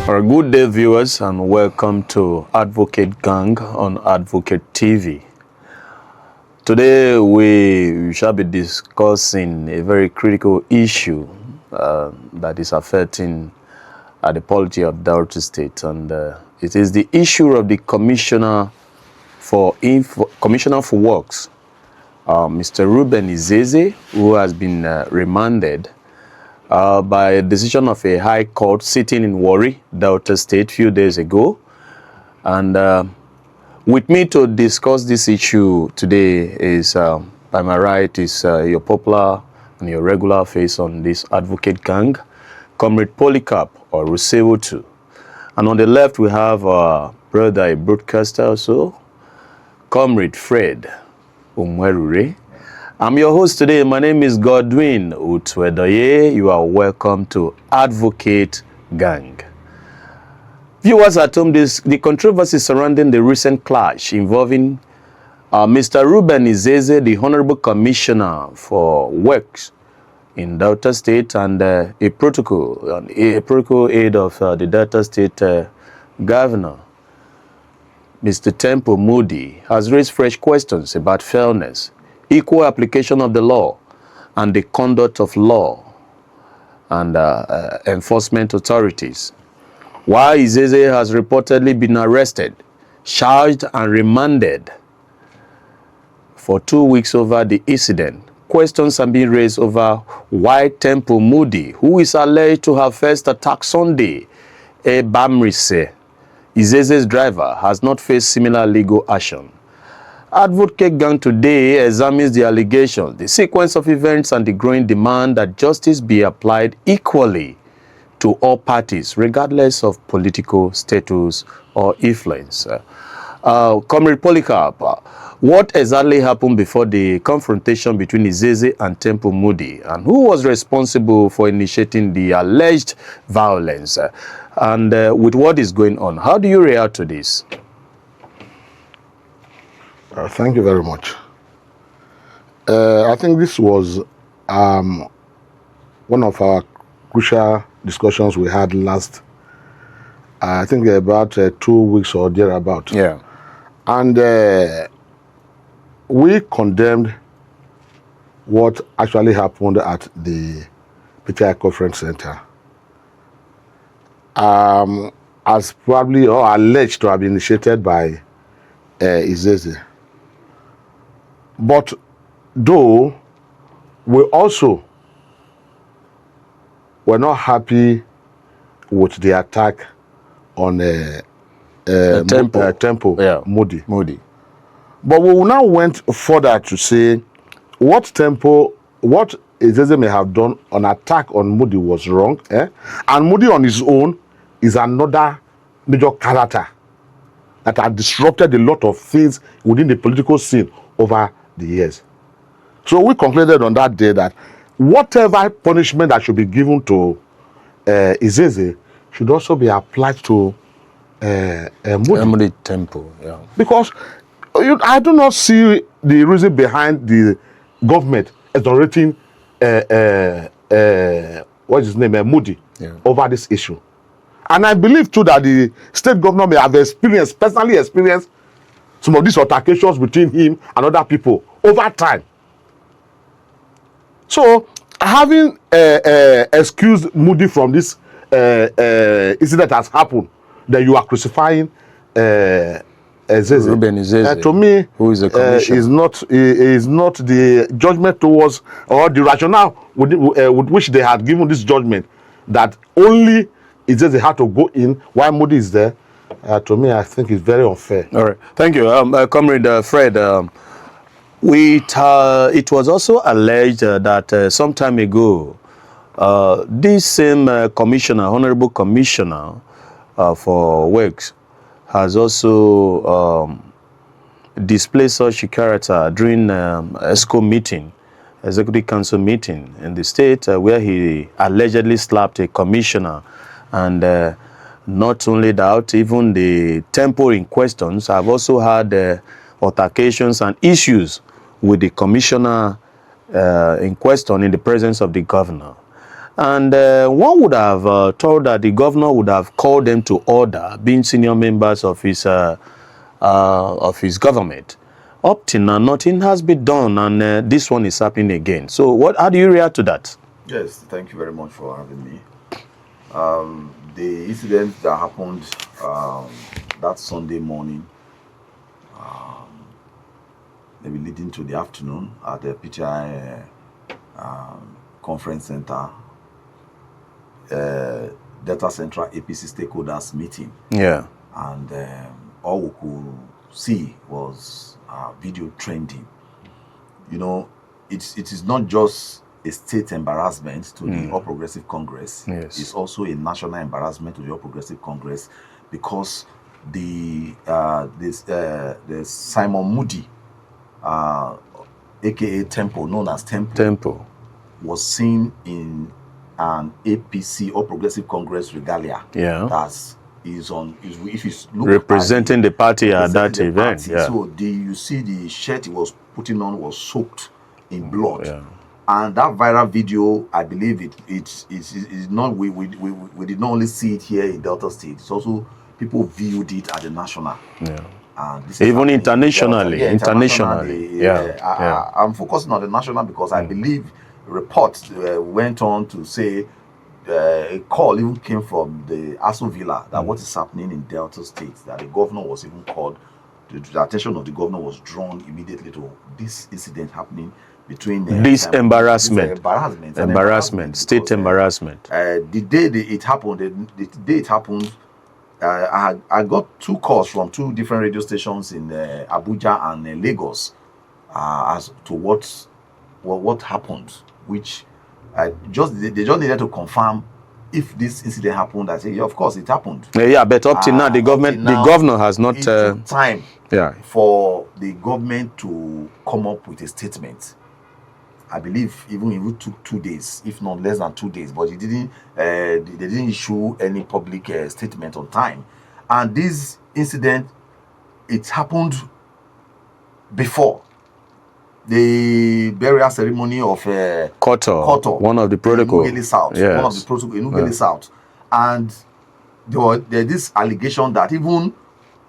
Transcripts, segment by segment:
Good day, viewers, and welcome to Advocate Gang on Advocate TV. Today, we shall be discussing a very critical issue that is affecting the polity of Delta State, and it is the issue of the Commissioner for Works, Mr. Ruben Izeze, who has been remanded by a decision of a high court sitting in Warri, Delta State, a few days ago. And with me to discuss this issue today is, by my right, is your popular and your regular face on this Advocate Gang, Comrade Polycarp or Rusewotu. And on the left, we have our brother, a broadcaster also, Comrade Fred Umwerure. I'm your host today. My name is Godwin Utwedoye. You are welcome to Advocate Gang. Viewers at home, the controversy surrounding the recent clash involving Mr. Ruben Izeze, the Honorable Commissioner for Works in Delta State, and a protocol aide of the Delta State Governor, Mr. Temple Mudi, has raised fresh questions about fairness, equal application of the law, and the conduct of law and enforcement authorities. While Izeze has reportedly been arrested, charged, and remanded for 2 weeks over the incident, questions are being raised over why Temple Mudi, who is alleged to have first attacked Sunday Ebamrese, Izeze's driver, has not faced similar legal action. Advocate Gang today examines the allegations, the sequence of events, and the growing demand that justice be applied equally to all parties, regardless of political status or influence. Comrade Polycarp, what exactly happened before the confrontation between Izeze and Temple Mudi, and who was responsible for initiating the alleged violence? And with what is going on, how do you react to this? Thank you very much. I think this was one of our crucial discussions we had last, I think about 2 weeks or thereabout. Yeah. And we condemned what actually happened at the PTI Conference Center as probably or alleged to have been initiated by Izeze. But though we also were not happy with the attack on Temple Mudi. But we now went further to say what Izeze may have done on attack on Mudi was wrong. And Mudi on his own is another major character that had disrupted a lot of things within the political scene over the years. So we concluded on that day that whatever punishment that should be given to Izeze should also be applied to Mudi Temple. Yeah. Because I do not see the reason behind the government exonerating what's his name, Mudi, over this issue. And I believe too that the state governor may have personally experienced some of these altercations between him and other people over time. So, having excused Mudi from this incident has happened, then you are crucifying Izeze. Ruben Izeze, to me, who is a commissioner, is not the judgment towards or the rationale with which they had given this judgment that only Izeze had to go in while Mudi is there. To me, I think it's very unfair. All right, thank you, Comrade Fred. It was also alleged that some time ago, this same commissioner, Honorable Commissioner for Works, has also displayed such a character during ESCO meeting, Executive Council meeting in the state, where he allegedly slapped a commissioner. And not only that, even the temple in questions have also had altercations and issues with the commissioner in question in the presence of the governor. And one would have thought that the governor would have called them to order, being senior members of his government. Up till now, nothing has been done, and this one is happening again. So, how do you react to that? Yes, thank you very much for having me. The incident that happened that Sunday morning, maybe leading to the afternoon at the PTI conference center, Delta Central APC stakeholders meeting. Yeah. And all we could see was video trending. You know, it is not just a state embarrassment to the All Progressive Congress. Yes. It's also a national embarrassment to the All Progressive Congress, because the Simon Mudi, aka Temple, known as Temple, was seen in an APC, All Progressive Congress regalia. Yeah. If it's representing the party at that event. Yeah. So you see the shirt he was putting on was soaked in blood. Yeah. And that viral video, I believe it's not, we did not only see it here in Delta State, it's also people viewed it at the national. Yeah. And this even internationally. Yeah, Internationally. I'm focusing on the national because I believe reports went on to say a call even came from the Aso Villa that what is happening in Delta State, that the governor was even called, the attention of the governor was drawn immediately to this incident happening between this embarrassment, state because, embarrassment. The day it happened, I got 2 calls from 2 different radio stations in Abuja and Lagos as to what happened, which they just needed to confirm if this incident happened. I say, yeah, of course it happened. Yeah, but up till now, the governor has not it took time yeah, for the government to come up with a statement. I believe even it took 2 days, if not less than 2 days, but they didn't issue any public statement on time. And this incident, it happened before the burial ceremony of Koto, one of the protocol. South, yes. One of the protocol in Ughelli South. And there this allegation that even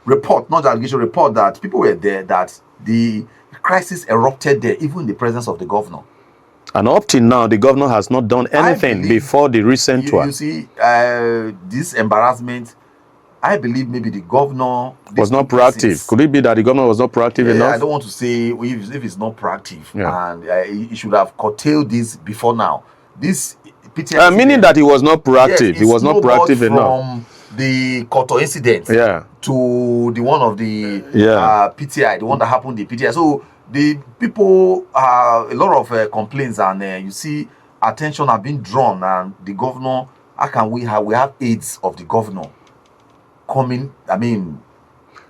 report that people were there, that the crisis erupted there, even in the presence of the governor. And up till now, the governor has not done anything before the recent one. You see, this embarrassment, I believe maybe the governor was not proactive. Could it be that the governor was not proactive enough? I don't want to say if it's not proactive, and he should have curtailed this before now. This PTI meaning that he was not proactive. Yes, he was not proactive enough. From the Koto incident, to the one of the PTI, the one that happened in the PTI. So the people, a lot of complaints, and you see attention have been drawn, and the governor, how can we have aides of the governor coming, I mean,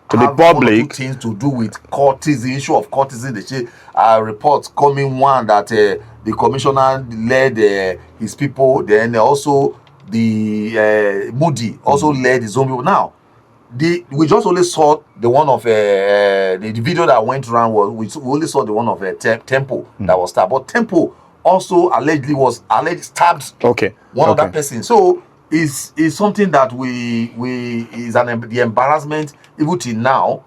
to the public, things to do with cultism, issue of cultism. They say reports coming, one that the commissioner led his people, then also the Mudi also led his own people. Now, we just only saw the one of the video that went around we only saw the one of Temple that was stabbed, but Temple also allegedly stabbed one other person. So is something that the embarrassment even till now.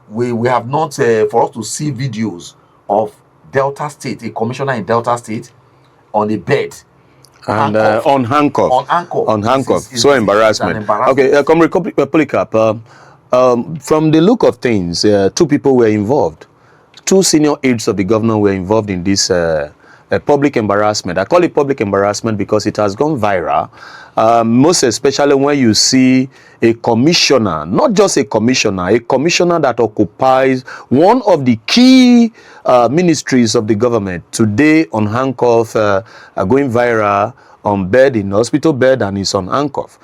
We have not for us to see videos of Delta State, a commissioner in Delta State on a bed and on handcuff. So embarrassment. Okay, Comrade Polycarp, from the look of things, 2 people were involved. 2 senior aides of the governor were involved in this public embarrassment. I call it public embarrassment because it has gone viral. Most especially when you see a commissioner, not just a commissioner that occupies one of the key ministries of the government today on handcuff, going viral on bed, in hospital bed, and is on handcuff.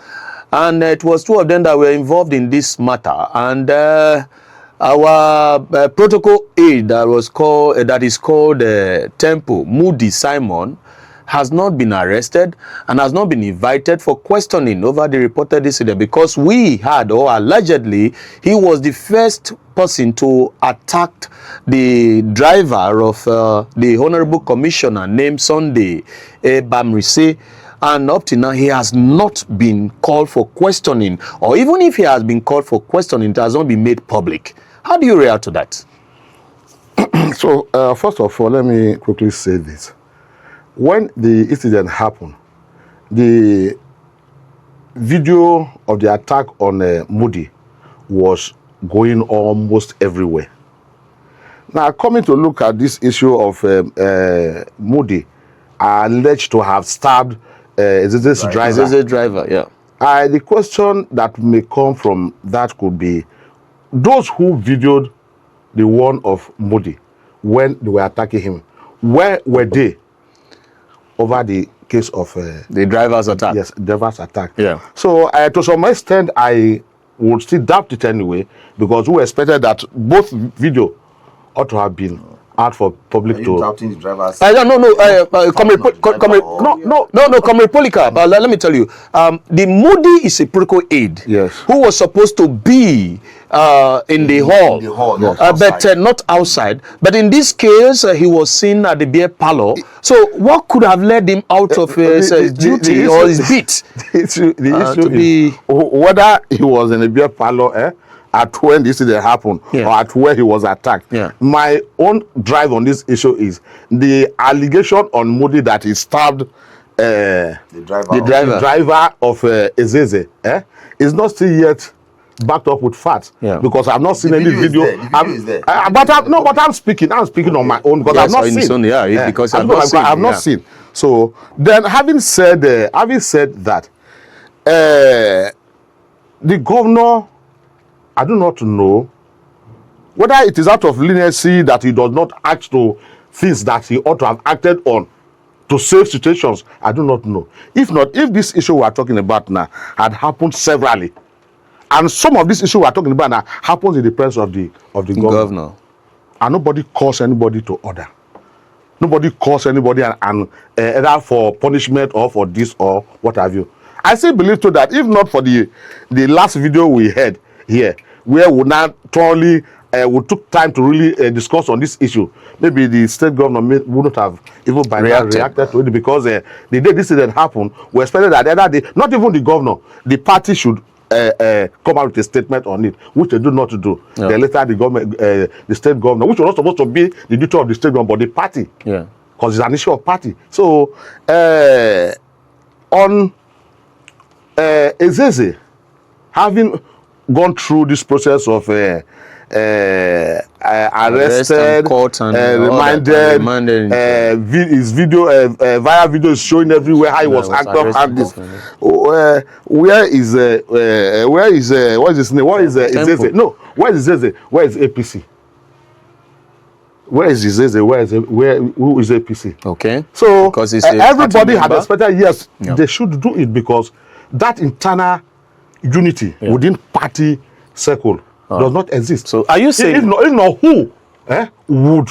And it was 2 of them that were involved in this matter. And our protocol aide that is called Temple Mudi Simon has not been arrested and has not been invited for questioning over the reported incident, because we had, or allegedly, he was the first person to attack the driver of the Honorable Commissioner named Sunday Ebamrese. And up to now, he has not been called for questioning, or even if he has been called for questioning, it has not been made public. How do you react to that? So, first of all, let me quickly say this. When the incident happened, the video of the attack on Mudi was going almost everywhere. Now, coming to look at this issue of Mudi, alleged to have stabbed Izeze's driver. Izeze driver, yeah. The question that may come from that could be, those who videoed the one of Mudi when they were attacking him, where were they over the case of the driver's attack? Yes, driver's attack. Yeah. So to some extent, I would still doubt it anyway, because we expected that both video ought to have been out for public Are you to. doubting the drivers? Comrade Polika, let me tell you, the Mudi is a protocol aide, Yes. who was supposed to be in the hall, In the hall, not but outside. not outside. But in this case, he was seen at the beer parlor. So what could have led him out of his duty or his beat? The issue to is be- whether he was in a beer parlor at when this incident happened, Yeah. or at where he was attacked. Yeah. My own drive on this issue is the allegation on Mudi that he stabbed The driver. The driver. the driver of Izeze is not still yet backed up with facts. Yeah. Because I've not seen The any video is video. there. The video is there. But I'm speaking on my own, because Yes, I've not on seen. his own, yeah, because I've I've not seen, I've not yeah. seen. So then, having said that, the governor, I do not know whether it is out of leniency that he does not act to things that he ought to have acted on to save situations. I do not know. If not, if this issue we are talking about now had happened severally, and some of this issue we are talking about now happens in the presence of the governor, and nobody calls anybody to order, nobody calls anybody and either for punishment or for this or what have you. I still believe too that if not for the last video we had here, where we now thoroughly we took time to really discuss on this issue, maybe the state governor wouldn't have even by now reacted to it, because the day this incident happened, we expected that the other day, not even the governor, the party should come out with a statement on it, which they do not do. Yeah. Then later the government, the state governor, which was not supposed to be the duty of the state government, but the party, Yeah. because it's an issue of party. So on Izeze, having gone through this process of arrested, and court and remanded, remanded. his video, via video is showing everywhere how he was was act up arrested and this. definitely. Where is what is his name? What is Temple. Izeze? No, where is Izeze? Where is APC? Where is Izeze? Who is APC? Okay. So Because it's a everybody party had member. expected, yes, Yeah. they should do it, because that internal unity within party circle does not exist. So are you saying- if not who would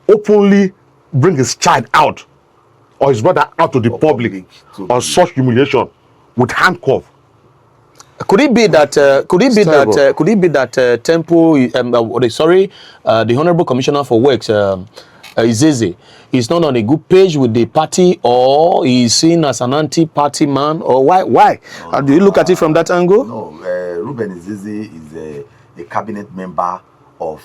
openly bring his child out or his brother out to the public to on such humiliation with handcuff? Could it be that? terrible. Could it be that Temple? The Honorable Commissioner for Works, Izeze, is not on a good page with the party, or he is seen as an anti-party man, or why? Why? Do you look at it from that angle? No, Ruben Izeze is a cabinet member of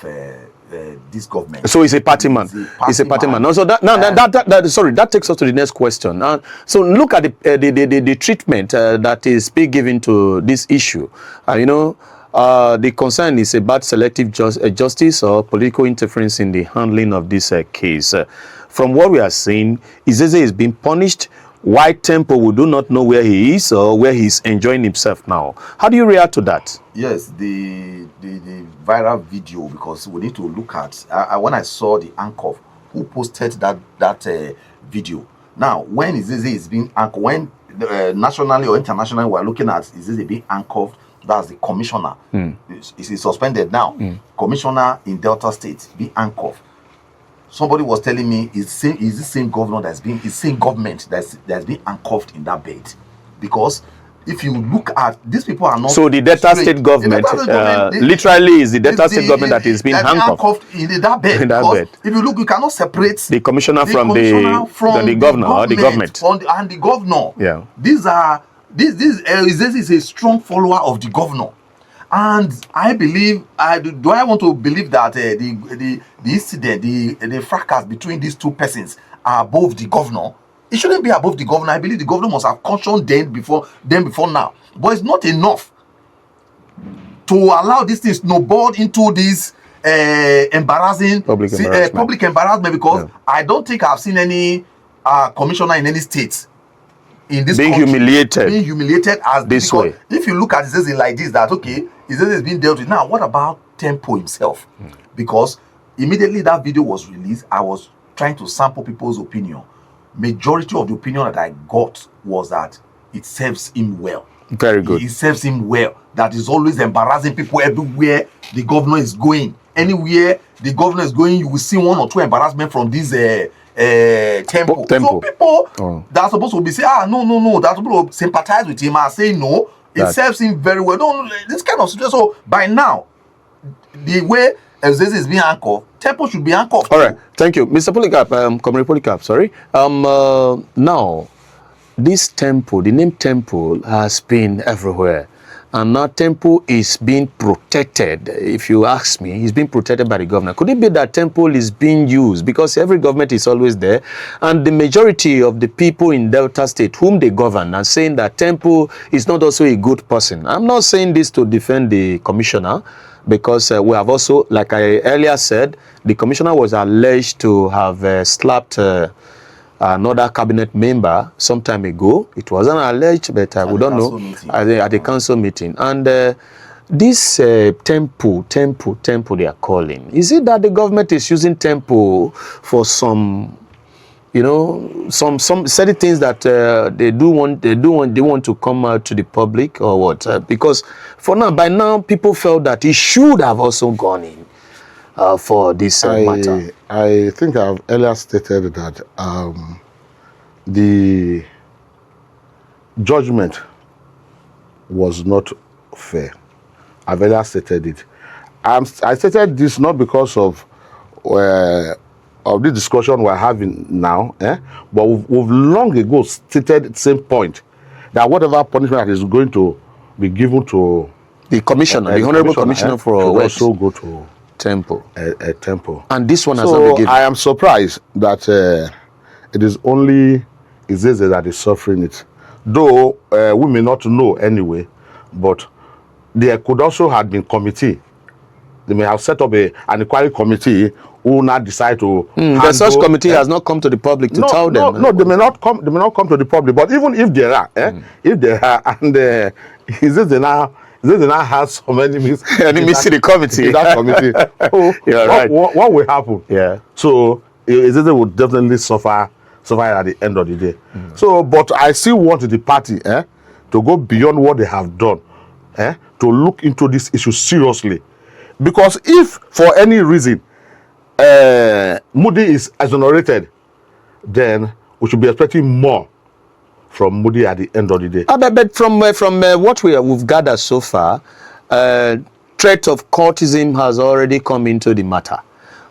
this government. So he's a party man. He's a party man. No, so that takes us to the next question. So look at the treatment that is being given to this issue. The concern is about selective justice or political interference in the handling of this case. From what we are seeing, Izeze is being punished. Why Temple, we do not know where he is or where he's enjoying himself now. How do you react to that? Yes, the viral video, because we need to look at when I saw the anchor who posted that video. Now, when Izeze is being anchored, when nationally or internationally we are looking at Izeze being anchored, that's the commissioner. Is suspended now. Commissioner in Delta State being anchored. somebody was telling me is the same governor that's been, is same government that's been handcuffed in that bed, because if you look at these people are not. So the Delta straight. State government, The Delta State government literally is the Delta State government that is being handcuffed in that bed. In that because bed. if you look, you cannot separate the commissioner from the governor or the government. And the governor. Yeah. Izeze is a strong follower of the governor. And I believe, I want to believe that the incident, the fracas between these two persons are above the governor. It shouldn't be above the governor. I believe the governor must have cautioned them before now. But it's not enough to allow these things snowball into this embarrassing public embarrassment, because I don't think I've seen any commissioner in any state in this being country humiliated as this way. If you look at Izeze like this, that okay, Izeze is being dealt with. Now, what about Temple himself? Because immediately that video was released, I was trying to sample people's opinion. Majority of the opinion that I got was that it serves him well. Very good. It serves him well. That is always embarrassing people everywhere the governor is going. Anywhere the governor is going, you will see one or two embarrassment from this temple. So people that are supposed to be saying, no, that people sympathize with him are saying no, it serves him very well. No, this kind of situation. So by now, the way Izeze is being handcuffed, Temple should be handcuffed. All right, thank you, Mr. Polycarp. Comrade Polycarp, sorry. Now, this temple, the name Temple, has been everywhere, and now Temple is being protected. If you ask me, he's being protected by the governor. Could it be that Temple is being used because every government is always there, and the majority of the people in Delta State whom they govern are saying that Temple is not also a good person? I'm not saying this to defend the commissioner, because we have also, like I earlier said, the commissioner was alleged to have slapped another cabinet member some time ago. It wasn't alleged, but we don't know, at the council meeting. And this temple they are calling, is it that the government is using temple for some, some certain things that they want to come out to the public, or what? Because by now people felt that he should have also gone in for this matter. I think I've earlier stated that the judgment was not fair. I've earlier stated it. I stated this not because of the discussion we're having now, but we've long ago stated the same point, that whatever punishment that is going to be given to the commissioner, the honorable commissioner for also go to Temple, a Temple. And this one has not been given. I am surprised that it is only Izeze that is suffering it, though we may not know anyway. But there could also have been committee. They may have set up an inquiry committee who now decide to. The such committee has not come to the public to tell them. No, they may not come. They may not come to the public. But even if there are, if there are, and Izeze now has some enemies. Enemies to the committee. In that committee. So right. What will happen? Yeah. So Izeze would definitely suffer at the end of the day. So, but I still want the party to go beyond what they have done, to look into this issue seriously. Because if for any reason Mudi is exonerated, then we should be expecting more from Mudi at the end of the day. But from what we've gathered so far, threat of cultism has already come into the matter.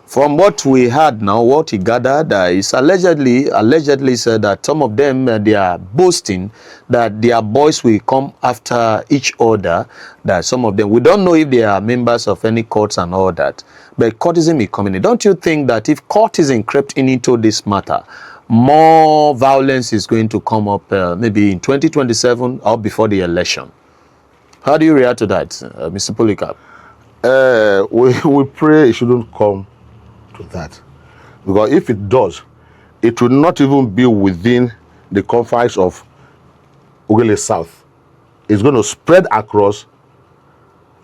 From what we heard now, what he gathered is allegedly said that some of them, they are boasting that their boys will come after each other, that some of them, we don't know if they are members of any courts and all that, but cultism is coming in. Don't you think that if cultism crept into this matter, more violence is going to come up maybe in 2027 or before the election? How do you react to that, Mr. Polycarp? We pray it shouldn't come to that, because if it does, it will not even be within the confines of Ogele South. It's going to spread across,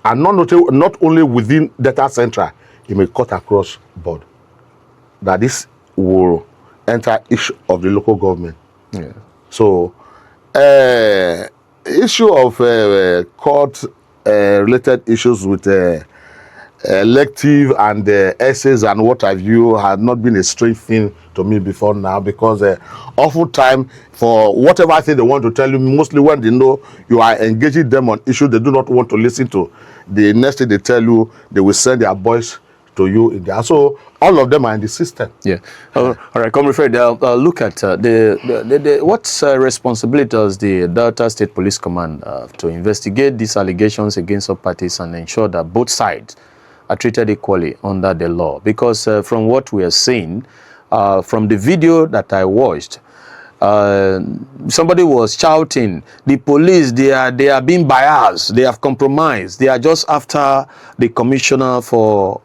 and not only within Delta Central, it may cut across board. That this will enter each of the local government. Yeah. So, issue of court related issues with elective and essays and what have you had not been a strange thing to me before now, because oftentimes for whatever thing they want to tell you, mostly when they know you are engaging them on issues they do not want to listen to, the next thing they tell you, they will send their boys to you in there. So all of them are in the system. Yeah. All right, Comrade Fred, look at what responsibility does the Delta State Police Command to investigate these allegations against all parties and ensure that both sides are treated equally under the law? Because from what we are seeing, from the video that I watched, somebody was shouting, the police, they are being biased, they have compromised, they are just after the commissioner for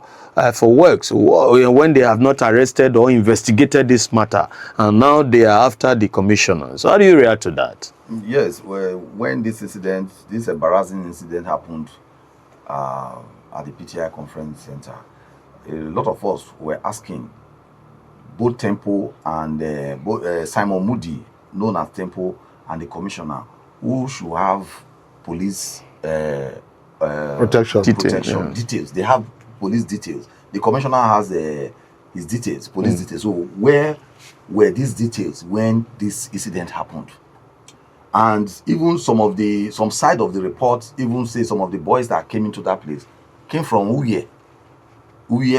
works when they have not arrested or investigated this matter, and now they are after the commissioner. So how do you react to that? Yes, well, when this embarrassing incident happened at the PTI conference center, a lot of us were asking both Temple and Simon Mudi, known as Temple, and the commissioner, who should have police Protection. details. They have police details. The commissioner has his details, police details. So where were these details when this incident happened? And even some side of the report even say some of the boys that came into that place came from Uye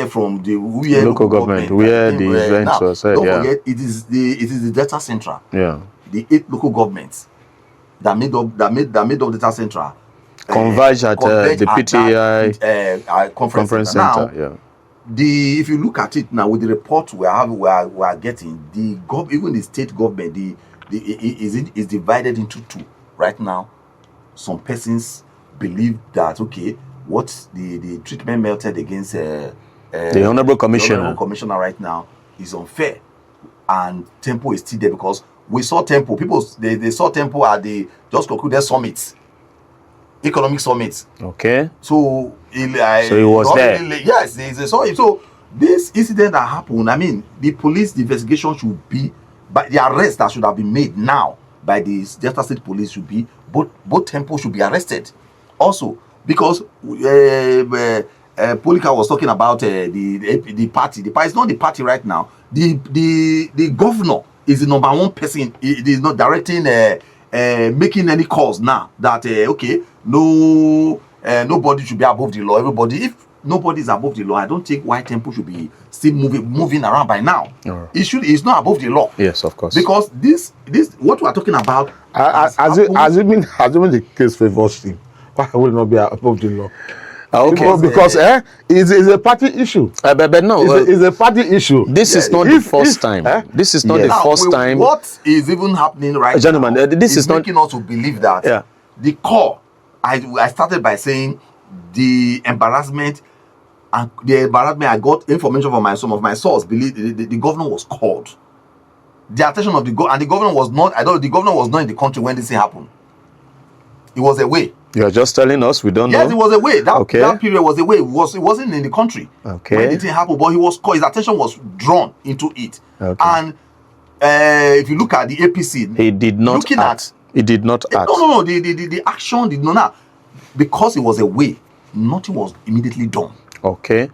from the local government where the events were said. Don't forget, it is the Delta Central. Yeah. The 8 local governments that made up Delta Central converge at the PTI conference center. Now, if you look at it now with the report we are getting, even the state government is divided into two right now. Some persons believe that what the treatment melted against the honorable commissioner right now is unfair, and Temple is still there, because we saw Temple, they saw Temple at the just concluded summit, economic summit. Okay. So he was there. Yes, they saw him. So this incident that happened, I mean, the police investigation should be, but the arrest that should have been made now by the Delta State Police should be, both Temple should be arrested also, because Polika was talking about the party. The party is not the party right now. The governor is the number one person. It is not directing, making any calls now that nobody should be above the law. Everybody, if nobody is above the law, I don't think why Temple should be still moving around by now. It's not above the law. Yes, of course. Because this what we are talking about, assuming the case favors him, why will it not be above the law? Okay. Because it's a party issue. But no, it's a party issue. This is not the first time. This is not the first time. What is even happening right gentlemen, now? This is making us to believe that the core. I started by saying the embarrassment. And the embarrassment, I got information from some of my sources. Believe the governor was called. The attention of the governor was not. The governor was not in the country when this thing happened. He was away. You are just telling us, we don't know. Yes, it was away. That period was away. It wasn't in the country when the thing happened. But he was called. His attention was drawn into it. Okay. And if you look at the APC, he did not act. He did not act. No. The action did not. Because he was away, nothing was immediately done. Okay.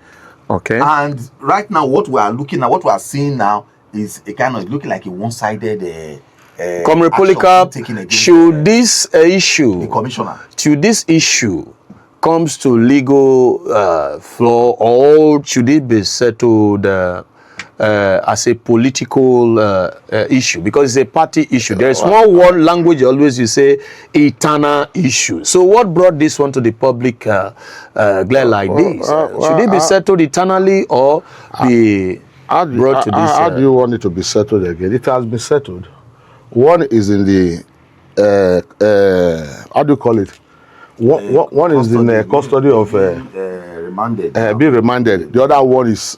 And right now, what we are seeing now is a kind of looking like a one-sided. Comrade Polika, should this issue, the commissioner, should this issue comes to legal floor, or should it be settled as a political issue? Because it's a party issue. There is one word language always you say eternal issue. So what brought this one to the public glare like this? Should it be settled eternally or be brought to this? How do you want it to be settled again? It has been settled. One is in the how do you call it? One is in the custody of remanded. Being remanded. The other one is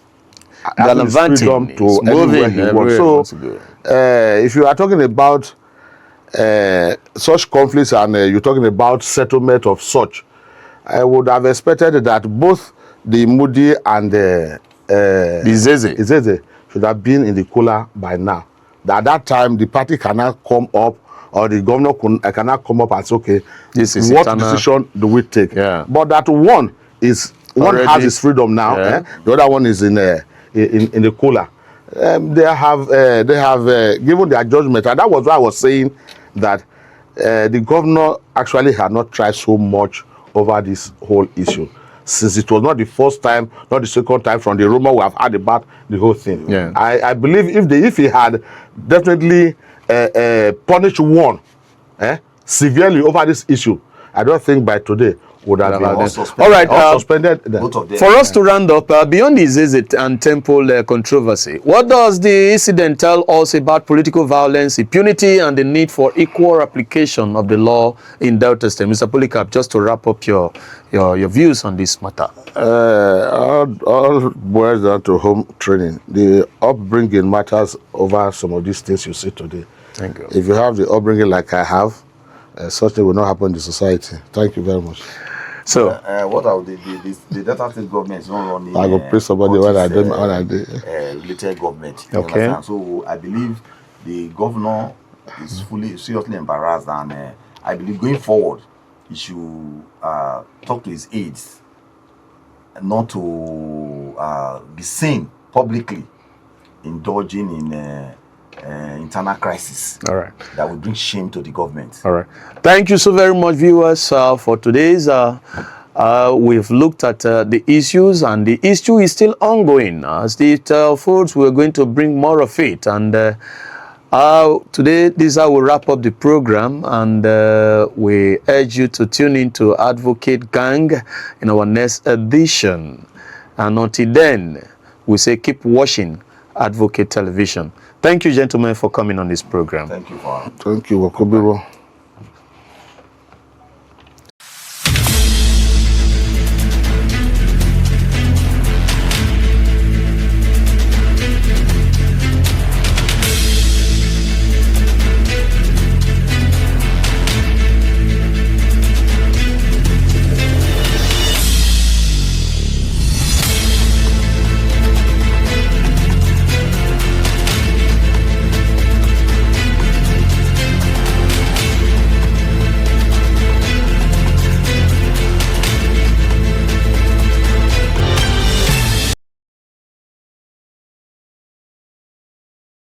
gallivanting to anywhere he wants. So, if you are talking about such conflicts and you're talking about settlement of such, I would have expected that both the Mudi and the Izeze should have been in the cooler by now. At that time, the party cannot come up, or the governor cannot come up and say, okay, this is what decision do we take? Yeah. But that one is one Already. has his freedom now. Yeah. The other one is in the cooler. They have given their judgment, and that was why I was saying that the governor actually had not tried so much over this whole issue, since it was not the first time, not the second time from the rumor we have had about the whole thing. Yeah. I believe if he had definitely punished one severely over this issue, I don't think by today would have been all suspended. All right. all suspended. Both of them. For us to round up, beyond the Izeze and Temple controversy, what does the incident tell us about political violence, impunity, and the need for equal application of the law in Delta State? Mr. Polycarp, just to wrap up your views on this matter. All boils down to home training. The upbringing matters over some of these things you see today. Thank you. If you have the upbringing like I have, such thing will not happen in the society. Thank you very much. So, what are the Delta State government is not running? I go pray somebody when I do. Related government. You Okay. understand? So I believe the governor is seriously embarrassed, and I believe going forward, he should talk to his aides, not to be seen publicly indulging in internal crisis. all right. That will bring shame to the government. All right. Thank you so very much, viewers, for today's. We've looked at the issues, and the issue is still ongoing. As the folks, we're going to bring more of it. And today, this is how we wrap up the program. And we urge you to tune in to Advocate Gang in our next edition. And until then, we say keep watching Advocate Television. Thank you, gentlemen, for coming on this program. Thank you for. Thank you, Wakobibo.